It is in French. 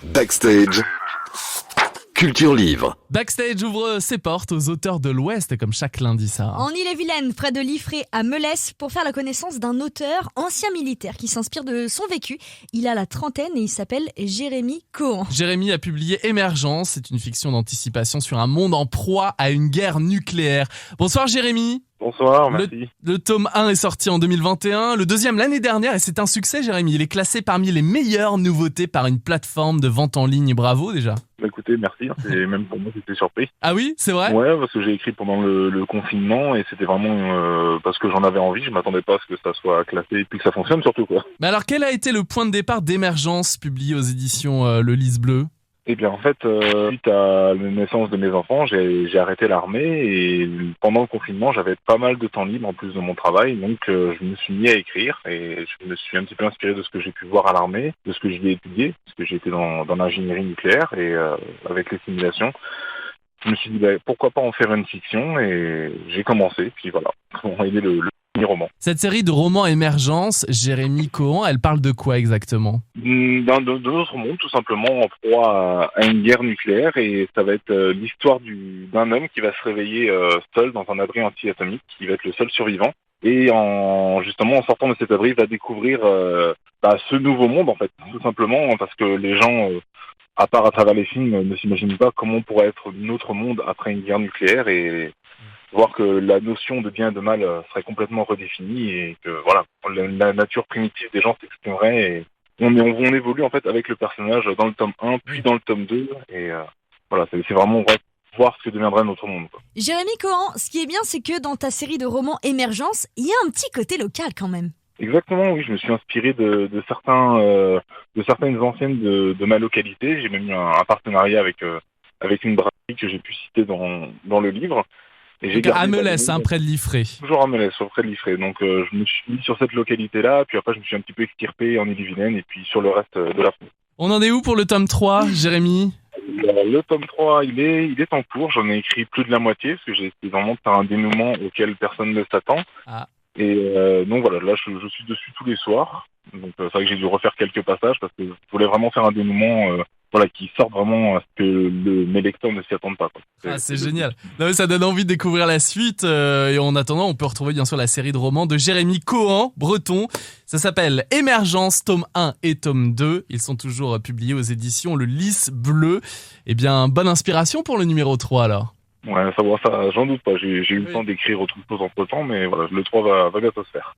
Backstage. Culture Livre. Backstage ouvre ses portes aux auteurs de l'Ouest, comme chaque lundi, ça. En Ille-et-Vilaine, près de Liffré, à Melesse, pour faire la connaissance d'un auteur ancien militaire qui s'inspire de son vécu. Il a la trentaine et il s'appelle Jérémy Cohen. Jérémy a publié Émergence, c'est une fiction d'anticipation sur un monde en proie à une guerre nucléaire. Bonsoir Jérémy. Bonsoir, merci. Le tome 1 est sorti en 2021, le deuxième l'année dernière et c'est un succès Jérémy. Il est classé parmi les meilleures nouveautés par une plateforme de vente en ligne. Bravo déjà. Écoutez, merci. C'est même pour moi, j'étais surpris. Ah oui, c'est vrai ? Ouais, parce que j'ai écrit pendant le confinement et c'était vraiment parce que j'en avais envie. Je m'attendais pas à ce que ça soit classé et puis que ça fonctionne surtout, quoi. Mais alors quel a été le point de départ d'Émergence publié aux éditions Le Lys Bleu ? Eh bien, en fait, suite à la naissance de mes enfants, j'ai arrêté l'armée et pendant le confinement, j'avais pas mal de temps libre en plus de mon travail, donc je me suis mis à écrire et je me suis un petit peu inspiré de ce que j'ai pu voir à l'armée, de ce que j'y ai étudié, parce que j'ai été dans l'ingénierie nucléaire et avec les simulations. Je me suis dit, pourquoi pas en faire une fiction et j'ai commencé, puis voilà, on a aidé le roman. Cette série de romans Émergence, Jérémy Cohen, elle parle de quoi exactement ? De notre monde, tout simplement, en proie à une guerre nucléaire, et ça va être l'histoire d'un homme qui va se réveiller seul dans un abri anti-atomique, qui va être le seul survivant, et justement en sortant de cet abri, il va découvrir ce nouveau monde, en fait, tout simplement, parce que les gens, à part à travers les films, ne s'imaginent pas comment pourrait être notre monde après une guerre nucléaire, et voir que la notion de bien et de mal serait complètement redéfinie et que voilà, la nature primitive des gens s'exprimerait et on évolue en fait avec le personnage dans le tome 1 puis dans le tome 2 et voilà, c'est vraiment voir ce que deviendrait notre monde, quoi. Jérémy Cohen, ce qui est bien, c'est que dans ta série de romans Émergence, il y a un petit côté local quand même. Exactement, oui, je me suis inspiré de certaines anciennes de ma localité. J'ai même eu un partenariat avec une brasserie que j'ai pu citer dans le livre. Et j'ai à Melesse, près de Liffré. Toujours à Melesse, près de Liffré. Donc je me suis mis sur cette localité-là, puis après je me suis un petit peu extirpé en Ille-et-Vilaine et puis sur le reste de la France. On en est où pour le tome 3, Jérémy ? Le tome 3, il est en cours. J'en ai écrit plus de la moitié, parce que j'ai essayé vraiment de faire un dénouement auquel personne ne s'attend. Ah. Et donc voilà, là je suis dessus tous les soirs. Donc c'est vrai que j'ai dû refaire quelques passages, parce que je voulais vraiment faire un dénouement qui sort vraiment à ce que mes lecteurs ne s'y attendent pas, quoi. C'est génial. Non, mais ça donne envie de découvrir la suite. Et en attendant, on peut retrouver bien sûr la série de romans de Jérémy Cohen, breton. Ça s'appelle Émergence, tome 1 et tome 2. Ils sont toujours publiés aux éditions Le Lys Bleu. Eh bien, bonne inspiration pour le numéro 3 alors. Ouais, ça j'en doute pas. J'ai eu le temps d'écrire autre chose entre temps, mais voilà, le 3 va bientôt se faire.